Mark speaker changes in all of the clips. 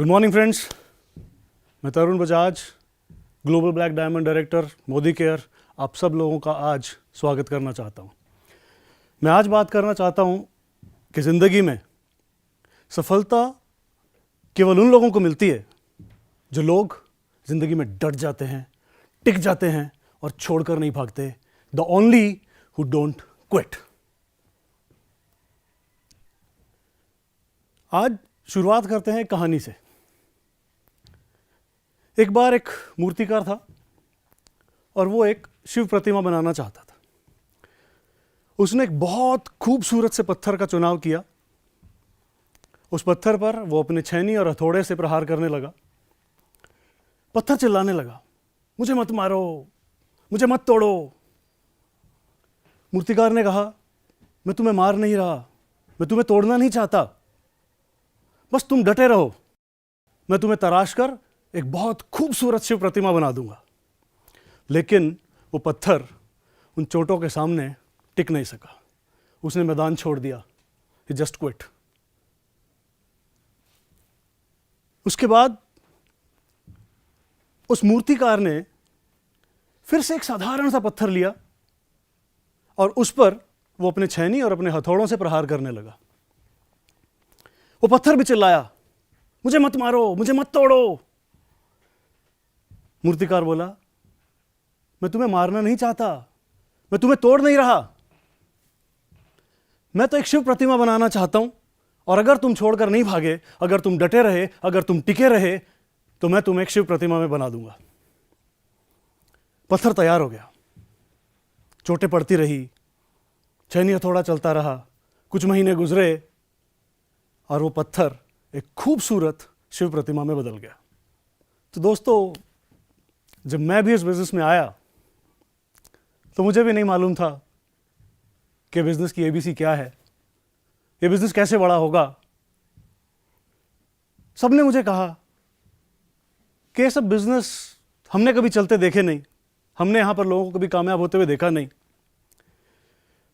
Speaker 1: Good morning friends, मैं Tarun Bajaj, global black diamond director Modi care, आप सब लोगों का आज स्वागत करना चाहता हूँ। मैं आज बात करना चाहता हूँ कि ज़िंदगी में सफलता केवल उन लोगों को मिलती है जो लोग ज़िंदगी में डट जाते हैं, टिक जाते हैं और छोड़कर नहीं भागते। The only who don't quit. आज शुरुआत करते हैं एक कहानी से। एक बार एक मूर्तिकार था और वो एक शिव प्रतिमा बनाना चाहता था। उसने एक बहुत खूबसूरत से पत्थर का चुनाव किया। उस पत्थर पर वो अपने छेनी और हथौड़े से प्रहार करने लगा। पत्थर चिल्लाने लगा, मुझे मत मारो, मुझे मत तोड़ो। मूर्तिकार ने कहा, मैं तुम्हें मार नहीं रहा, मैं तुम्हें तोड़ना नहीं चाहता, बस तुम डटे रहो, मैं तुम्हें तराश कर एक बहुत खूबसूरत शिव प्रतिमा बना दूंगा। लेकिन वो पत्थर उन चोटों के सामने टिक नहीं सका। उसने मैदान छोड़ दिया। ही जस्ट क्विट। उसके बाद उस मूर्तिकार ने फिर से एक साधारण सा पत्थर लिया और उस पर वो अपने छेनी और अपने हथौड़ों से प्रहार करने लगा। वो पत्थर भी चिल्लाया, मुझे मत मारो, मुझे मत तोड़ो। मूर्तिकार बोला, मैं तुम्हें मारना नहीं चाहता, मैं तुम्हें तोड़ नहीं रहा, मैं तो एक शिव प्रतिमा बनाना चाहता हूं और अगर तुम छोड़कर नहीं भागे, अगर तुम डटे रहे, अगर तुम टिके रहे, तो मैं तुम्हें एक शिव प्रतिमा में बना दूंगा। पत्थर तैयार हो गया। चोटें पड़ती रही, छेनी हथौड़ा चलता रहा। कुछ महीने गुजरे और वो पत्थर एक खूबसूरत शिव प्रतिमा में बदल गया। तो दोस्तों, जब मैं भी इस बिजनेस में आया तो मुझे भी नहीं मालूम था कि बिजनेस की एबीसी क्या है, ये बिजनेस कैसे बड़ा होगा। सबने मुझे कहा कि ये सब बिजनेस हमने कभी चलते देखे नहीं, हमने यहां पर लोगों को कभी कामयाब होते हुए देखा नहीं।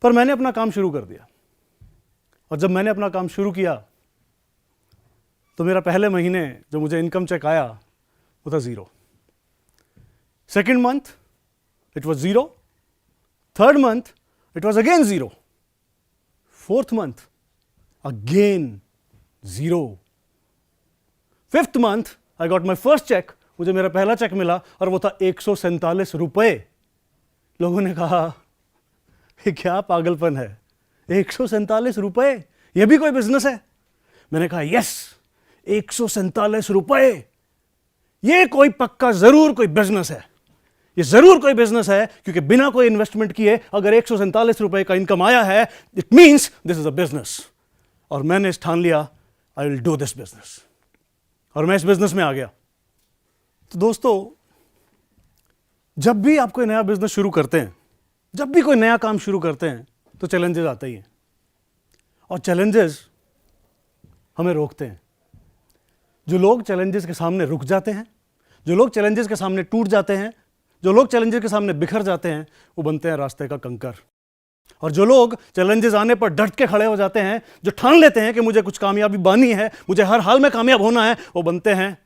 Speaker 1: पर मैंने अपना काम शुरू कर दिया और जब मैंने अपना काम शुरू किया तो मेरा पहले महीने जो मुझे इनकम चेक आया वो था 0। Second month it was 0। Third month it was again 0। Fourth month again 0। Fifth month I got my first cheque. मुझे मेरा पहला चेक मिला और वो था 147 रुपये। लोगों ने कहा, ये क्या पागलपन है, 147 रुपये, ये भी कोई बिजनेस है? मैंने कहा, यस, 147 रुपये, ये कोई पक्का जरूर कोई बिजनेस है, ये जरूर कोई बिजनेस है, क्योंकि बिना कोई इन्वेस्टमेंट किए अगर 147 रुपये का इनकम आया है, it means this is a business. और मैंने ठान लिया, I will do this business, और मैं इस बिजनेस में आ गया। तो दोस्तों, जब भी आप कोई नया बिजनेस शुरू करते हैं, जब भी कोई नया काम शुरू करते हैं, तो चैलेंजेस आते ही हैं और चैलेंजेस हमें रोकते हैं। जो लोग चैलेंजेस के सामने रुक जाते हैं, जो लोग चैलेंजेस के सामने टूट जाते हैं, जो लोग चैलेंजेस के सामने बिखर जाते हैं, वो बनते हैं रास्ते का कंकर। और जो लोग चैलेंजेस आने पर डट के खड़े हो जाते हैं, जो ठान लेते हैं कि मुझे कुछ कामयाबी पानी है, मुझे हर हाल में कामयाब होना है, वो बनते हैं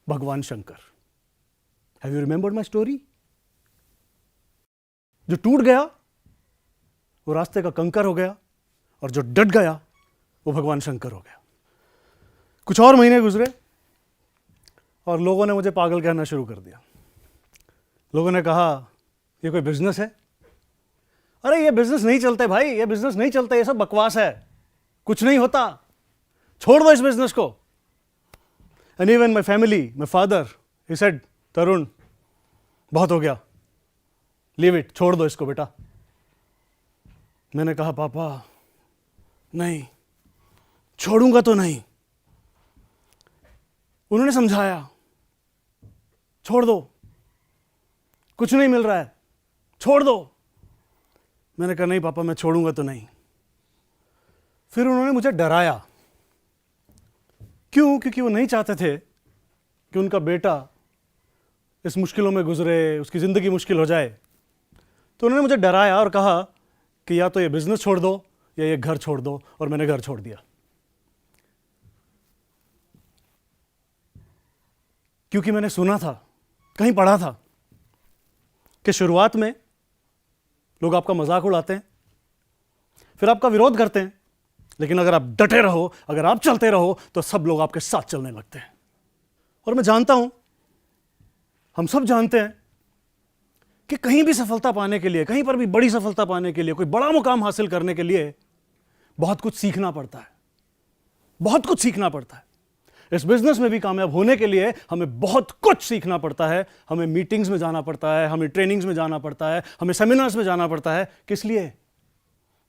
Speaker 1: भगवान Shankar. Have you remembered my story? जो टूट गया वो रास्ते का कंकर हो गया और जो डट गया वो भगवान शंकर हो गया। कुछ और महीने गुजरे और लोगों ने मुझे पागल कहना शुरू कर दिया। लोगों ने कहा, ये कोई बिजनेस है? अरे ये बिजनेस नहीं चलते भाई, ये बिजनेस नहीं चलते, ये सब बकवास है, कुछ नहीं होता, छोड़ दो इस बिजनेस को। And even my family, my father, he said, Tarun बहुत हो गया, लीव इट, छोड़ दो इसको बेटा। मैंने कहा, पापा नहीं, छोड़ूंगा तो नहीं। उन्होंने समझाया, छोड़ दो, कुछ नहीं मिल रहा है, छोड़ दो। मैंने कहा, नहीं पापा, मैं छोड़ूंगा तो नहीं। फिर उन्होंने मुझे डराया। क्यों? क्योंकि वो नहीं चाहते थे कि उनका बेटा इस मुश्किलों में गुजरे, उसकी जिंदगी मुश्किल हो जाए। तो उन्होंने मुझे डराया और कहा कि या तो ये बिजनेस छोड़ दो या ये घर छोड़ दो, और मैंने घर छोड़ दिया। क्योंकि मैंने सुना था, कहीं पढ़ा था कि शुरुआत में लोग आपका मजाक उड़ाते हैं, फिर आपका विरोध करते हैं, लेकिन अगर आप डटे रहो, अगर आप चलते रहो, तो सब लोग आपके साथ चलने लगते हैं। और मैं जानता हूं, हम सब जानते हैं कि कहीं भी सफलता पाने के लिए, कहीं पर भी बड़ी सफलता पाने के लिए, कोई बड़ा मुकाम हासिल करने के लिए बहुत कुछ सीखना पड़ता है, बहुत कुछ सीखना पड़ता है। इस बिजनेस में भी कामयाब होने के लिए हमें बहुत कुछ सीखना पड़ता है। हमें मीटिंग्स में जाना पड़ता है, हमें ट्रेनिंग्स में जाना पड़ता है, हमें सेमिनार्स में जाना पड़ता है। किस लिए?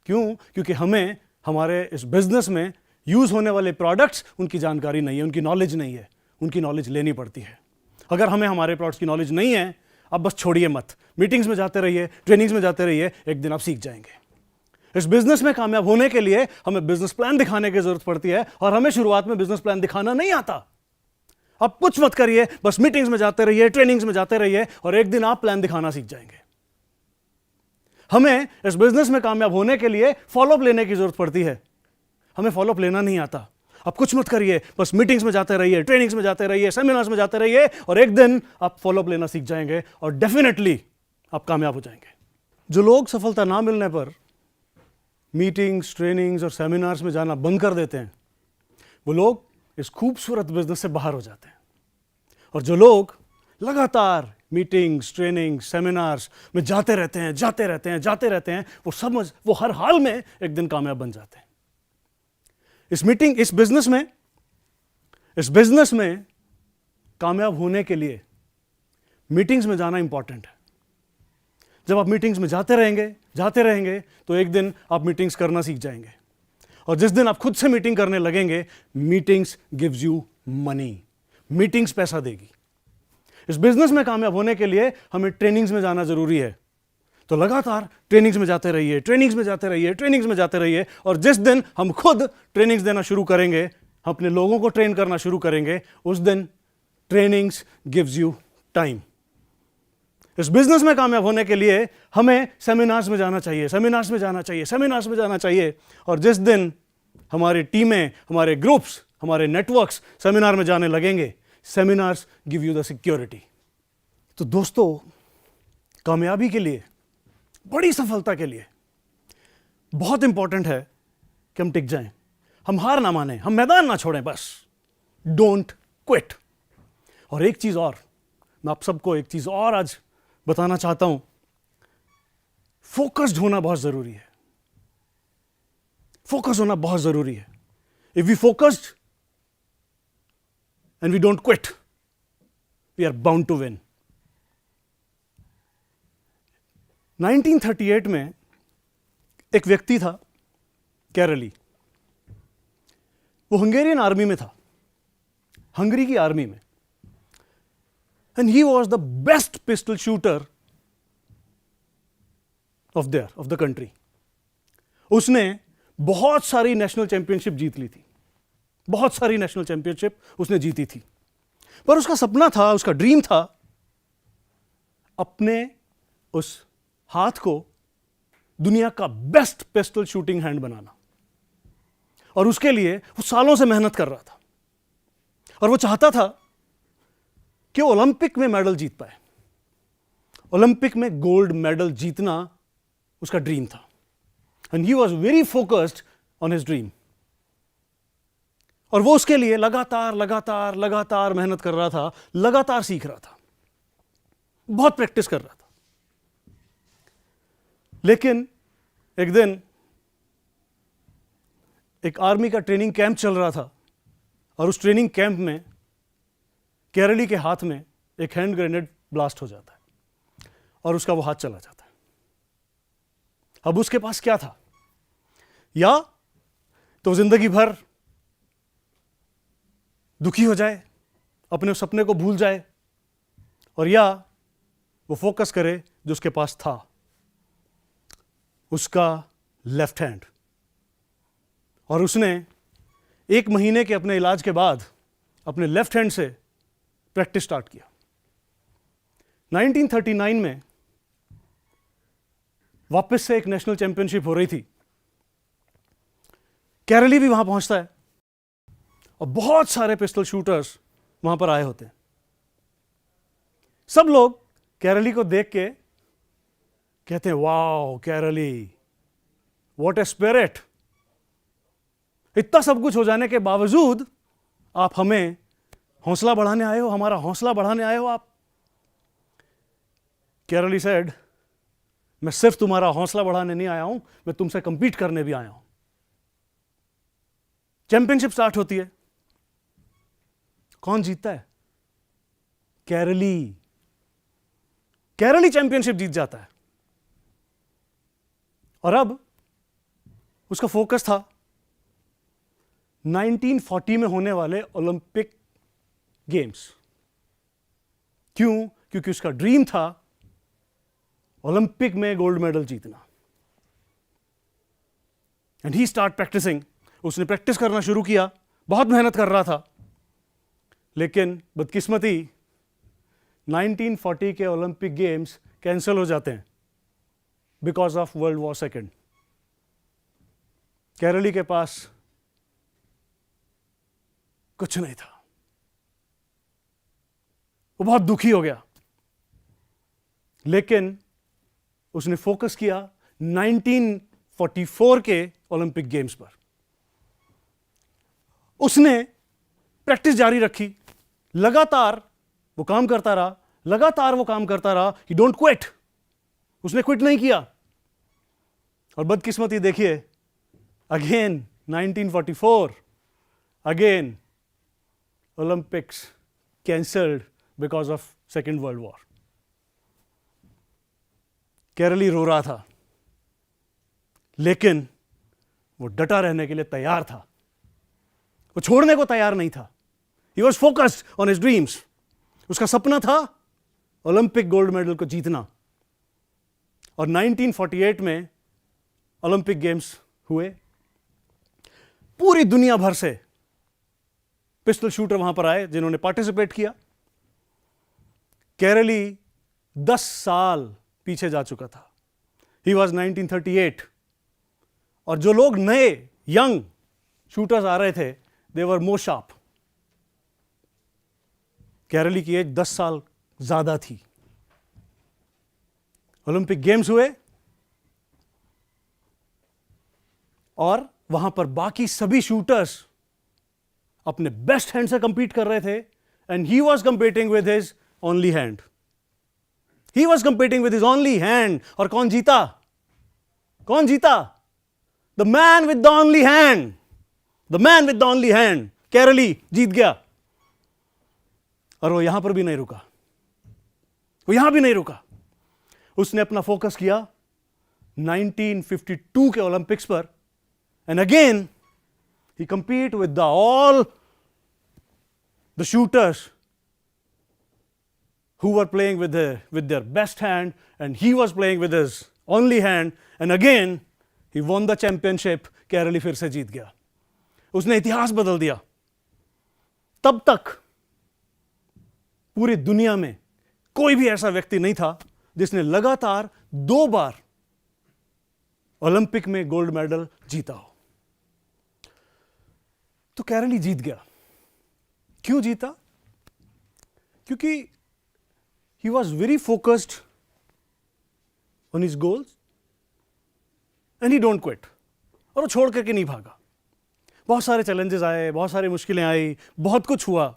Speaker 1: क्यों? क्योंकि हमें हमारे इस बिजनेस में यूज होने वाले प्रोडक्ट्स, उनकी जानकारी नहीं है, उनकी नॉलेज नहीं है, उनकी नॉलेज लेनी पड़ती है। अगर हमें हमारे प्रोडक्ट्स की नॉलेज नहीं है, अब बस छोड़िए मत, मीटिंग्स में जाते रहिए, ट्रेनिंग्स में जाते रहिए, एक दिन आप सीख जाएंगे। इस बिजनेस में कामयाब होने के लिए हमें बिजनेस प्लान दिखाने की जरूरत पड़ती है, और हमें शुरुआत में बिजनेस प्लान दिखाना नहीं आता। आप कुछ मत करिए, बस मीटिंग्स में जाते रहिए, ट्रेनिंग्स में जाते रहिए, और एक दिन आप प्लान दिखाना सीख जाएंगे। हमें इस बिजनेस में कामयाब होने के लिए फॉलोअप लेने की जरूरत पड़ती है। हमें फॉलोअप लेना नहीं आता। आप कुछ मत करिए, बस मीटिंग्स में जाते रहिए, ट्रेनिंग्स में जाते रहिए, सेमिनार्स में जाते रहिए, और एक दिन आप फॉलोअप लेना सीख जाएंगे, और डेफिनेटली आप कामयाब हो जाएंगे। जो लोग सफलता ना मिलने पर मीटिंग्स, ट्रेनिंग्स और सेमिनार्स में जाना बंद कर देते हैं, वो लोग इस खूबसूरत बिजनेस से बाहर हो जाते हैं। और जो लोग लगातार मीटिंग्स, ट्रेनिंग्स, सेमिनार्स में जाते रहते हैं, वो हर हाल में एक दिन कामयाब बन जाते हैं। इस बिजनेस में कामयाब होने के लिए मीटिंग्स में जाना इंपॉर्टेंट है। जब आप मीटिंग्स में जाते रहेंगे, तो एक दिन आप मीटिंग्स करना सीख जाएंगे, और जिस दिन आप खुद से मीटिंग करने लगेंगे, meetings gives you money, meetings पैसा देगी। इस बिजनेस में कामयाब होने के लिए हमें ट्रेनिंग्स में जाना जरूरी है। तो लगातार ट्रेनिंग्स में जाते रहिए, और जिस दिन हम खुद ट्रेनिंग्स देना शुरू करेंगे, अपने लोगों को ट्रेन करना शुरू करेंगे, उस दिन ट्रेनिंग्स गिव्स यू टाइम। इस बिजनेस में कामयाब होने के लिए हमें सेमिनार्स में जाना चाहिए, और जिस दिन हमारी टीमें, हमारे ग्रुप्स, हमारे नेटवर्क्स सेमिनार में जाने लगेंगे, seminars give you the security. तो दोस्तों, कामयाबी के लिए, बड़ी सफलता के लिए बहुत इंपॉर्टेंट है कि हम टिक जाएं, हम हार ना माने, हम मैदान ना छोड़ें, बस डोंट क्विट। और एक चीज और, मैं आप सबको एक चीज और आज बताना चाहता हूं, फोकस्ड होना बहुत जरूरी है। फोकस होना बहुत जरूरी है। If we focused and we don't quit, we are bound to win. 1938 में एक व्यक्ति था, कैरली। वो हंगेरियन आर्मी में था, हंगरी की आर्मी में, and he was the best pistol shooter of the country. उसने बहुत सारी नेशनल चैंपियनशिप जीत ली थी, बहुत सारी नेशनल चैंपियनशिप उसने जीती थी। पर उसका सपना था, उसका ड्रीम था, अपने उस हाथ को दुनिया का बेस्ट पिस्टल शूटिंग हैंड बनाना। और उसके लिए वो सालों से मेहनत कर रहा था, और वो चाहता था कि ओलंपिक में मेडल जीत पाए। ओलंपिक में गोल्ड मेडल जीतना उसका ड्रीम था, and he was very focused on his dream. और वो उसके लिए लगातार मेहनत कर रहा था, लगातार सीख रहा था, बहुत प्रैक्टिस कर रहा था। लेकिन एक दिन एक आर्मी का ट्रेनिंग कैंप चल रहा था, और उस ट्रेनिंग कैंप में केरली के हाथ में एक हैंड ग्रेनेड ब्लास्ट हो जाता है, और उसका वो हाथ चला जाता है। अब उसके पास क्या था? या तो जिंदगी भर दुखी हो जाए, अपने सपने को भूल जाए, और या वो फोकस करे जो उसके पास था, उसका लेफ्ट हैंड। और उसने 1 महीने के अपने इलाज के बाद अपने लेफ्ट हैंड से प्रैक्टिस स्टार्ट किया। 1939 में वापस से एक नेशनल चैंपियनशिप हो रही थी। केरली भी वहां पहुंचता है, और बहुत सारे पिस्टल शूटर्स वहां पर आए होते हैं। सब लोग कैरली को देख के कहते हैं, wow Kairali, what a spirit. इतना सब कुछ हो जाने के बावजूद आप हमें हौसला बढ़ाने आए हो, हमारा हौसला बढ़ाने आए हो आप। कैरली सेड, मैं सिर्फ तुम्हारा हौसला बढ़ाने नहीं आया हूं, मैं तुमसे कंपीट करने भी आया हूं। चैंपियनशिप स्टार्ट होती है, कौन जीतता है? कैरली। कैरली चैंपियनशिप जीत जाता है। और अब उसका फोकस था 1940 में होने वाले ओलंपिक गेम्स। क्यों? क्योंकि उसका ड्रीम था ओलंपिक में गोल्ड मेडल जीतना। And he start practicing. उसने प्रैक्टिस करना शुरू किया, बहुत मेहनत कर रहा था। लेकिन बदकिस्मती 1940 के ओलंपिक गेम्स कैंसिल हो जाते हैं because of world war second. Karoly के पास कुछ नहीं था, वो बहुत दुखी हो गया। लेकिन उसने फोकस किया 1944 के ओलंपिक गेम्स पर। उसने प्रैक्टिस जारी रखी, लगातार वो काम करता रहा, लगातार वो काम करता रहा। ही डोंट क्विट, उसने क्विट नहीं किया। और बदकिस्मती देखिए, again 1944, again Olympics cancelled because of second world war. Karoly रो रहा था, लेकिन वो डटा रहने के लिए तैयार था, वो छोड़ने को तैयार नहीं था। He was focused on his dreams. उसका सपना था ओलंपिक गोल्ड मेडल को जीतना। और 1948 में ओलंपिक गेम्स हुए। पूरी दुनिया भर से पिस्टल शूटर वहां पर आए जिन्होंने पार्टिसिपेट किया। कैरली 10 साल पीछे जा चुका था। He was 1938। और जो लोग नए यंग शूटर्स आ रहे थे, they were more sharp। Kairali की एज 10 साल ज्यादा थी। ओलंपिक गेम्स हुए और वहां पर बाकी सभी शूटर्स अपने बेस्ट हैंड से कंपीट कर रहे थे। And he was competing with his only hand. He was competing with his only hand. और कौन जीता? कौन जीता? The man with the only hand. The man with the only hand, Karoly जीत गया। और वो यहां पर भी नहीं रुका, वो यहां भी नहीं रुका। उसने अपना फोकस किया 1952 के ओलंपिक्स पर। And again he compete with the all the shooters who were playing with their best hand, and he was playing with his only hand, and again he won the championship। Kairali फिर से जीत गया, उसने इतिहास बदल दिया। तब तक पूरी दुनिया में कोई भी ऐसा व्यक्ति नहीं था जिसने लगातार 2 बार ओलंपिक में गोल्ड मेडल जीता हो। तो कैरली जीत गया। क्यों जीता? क्योंकि he was very focused on his goals and he don't quit। और वो छोड़ करके नहीं भागा। बहुत सारे चैलेंजेस आए, बहुत सारी मुश्किलें आई, बहुत कुछ हुआ,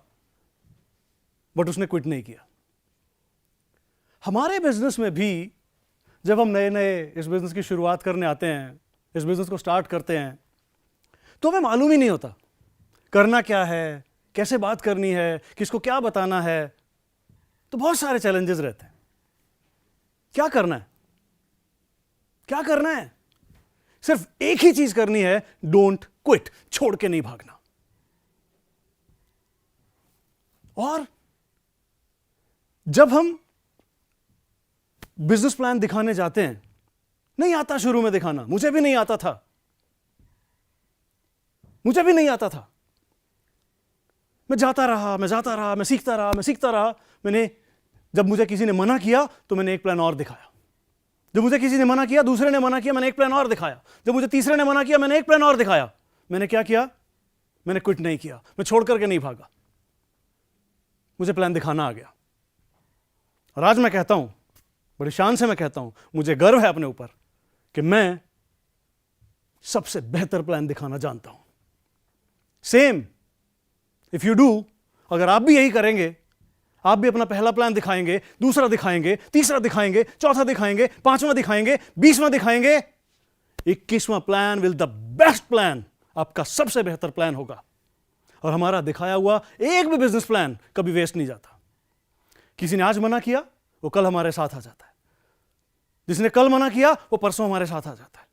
Speaker 1: बट उसने क्विट नहीं किया। हमारे बिजनेस में भी जब हम नए नए इस बिजनेस की शुरुआत करने आते हैं, इस बिजनेस को स्टार्ट करते हैं, तो हमें मालूम ही नहीं होता करना क्या है, कैसे बात करनी है, किसको क्या बताना है। तो बहुत सारे चैलेंजेस रहते हैं। क्या करना है? क्या करना है? सिर्फ एक ही चीज करनी है, डोंट क्विट, छोड़ के नहीं भागना। और जब हम बिजनेस प्लान दिखाने जाते हैं, नहीं आता शुरू में दिखाना, मुझे भी नहीं आता था, मुझे भी नहीं आता था। मैं जाता रहा, मैं सीखता रहा। मैंने जब मुझे किसी ने मना किया तो मैंने एक प्लान और दिखाया। जब मुझे किसी ने मना किया, दूसरे ने मना किया, मैंने एक प्लान और दिखाया। जब मुझे तीसरे ने मना किया, मैंने एक प्लान और दिखाया। मैंने क्या किया? मैंने क्विट नहीं किया, मैं छोड़ करके नहीं भागा, मुझे प्लान दिखाना आ गया। और आज मैं कहता हूं, बड़ी शान से मैं कहता हूं, मुझे गर्व है अपने ऊपर कि मैं सबसे बेहतर प्लान दिखाना जानता हूं। सेम इफ यू डू, अगर आप भी यही करेंगे, आप भी अपना पहला प्लान दिखाएंगे, दूसरा दिखाएंगे, तीसरा दिखाएंगे, चौथा दिखाएंगे, पांचवां दिखाएंगे, 20वां दिखाएंगे, 21वां plan will the best plan, आपका सबसे बेहतर प्लान होगा। और हमारा दिखाया हुआ एक भी बिजनेस प्लान कभी वेस्ट नहीं जाता। किसी ने आज मना किया, वो कल हमारे साथ आ जाता है। जिसने कल मना किया, वो परसों हमारे साथ आ जाता है।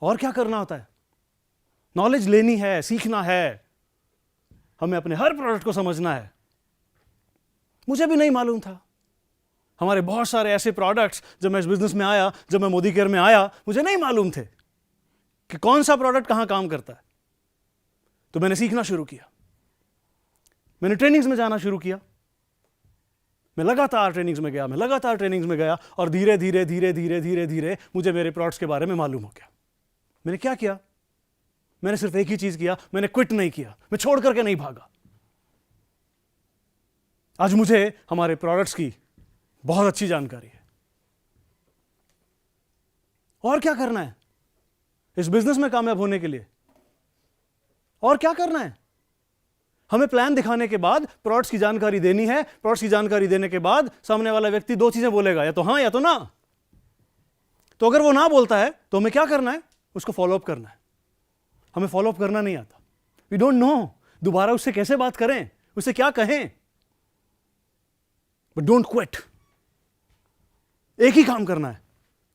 Speaker 1: और क्या करना होता है? नॉलेज लेनी है, सीखना है, हमें अपने हर प्रोडक्ट को समझना है। मुझे भी नहीं मालूम था। हमारे बहुत सारे ऐसे प्रोडक्ट्स, जब मैं इस बिजनेस में आया, जब मैं मोदी केयर में आया, मुझे नहीं मालूम थे कि कौन सा प्रोडक्ट कहां काम करता है। तो मैंने सीखना शुरू किया, मैंने ट्रेनिंग्स में जाना शुरू किया, मैं लगातार ट्रेनिंग्स में गया, मैं लगातार ट्रेनिंग्स में गया, और धीरे धीरे धीरे धीरे धीरे धीरे मुझे मेरे प्रोडक्ट्स के बारे में मालूम हो गया। मैंने क्या किया? मैंने सिर्फ एक ही चीज किया, मैंने क्विट नहीं किया, मैं छोड़ करके नहीं भागा। आज मुझे हमारे प्रोडक्ट्स की बहुत अच्छी जानकारी है। और क्या करना है इस बिजनेस में कामयाब होने के लिए? और क्या करना है? हमें प्लान दिखाने के बाद प्रोडक्ट्स की जानकारी देनी है। प्रोडक्ट्स की जानकारी देने के बाद सामने वाला व्यक्ति दो चीजें बोलेगा, या तो हां या तो ना। तो अगर वो ना बोलता है तो हमें क्या करना है? उसको फॉलोअप करना है। हमें फॉलोअप करना नहीं आता, वी डोंट नो दोबारा उससे कैसे बात करें, उससे क्या कहें। But don't quit. एक ही काम करना है,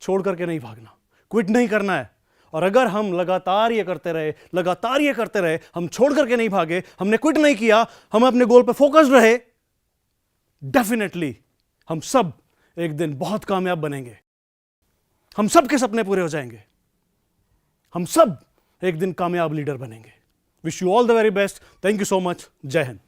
Speaker 1: छोड़ करके नहीं भागना, क्विट नहीं करना है। और अगर हम लगातार ये करते रहे, लगातार ये करते रहे, हम छोड़ करके नहीं भागे, हमने क्विट नहीं किया, हम अपने गोल पे फोकस्ड रहे, डेफिनेटली हम सब एक दिन बहुत कामयाब बनेंगे। हम सब के सपने पूरे हो जाएंगे, हम सब एक दिन कामयाब लीडर बनेंगे। Wish you all the very best. Thank you so much. जय हिंद।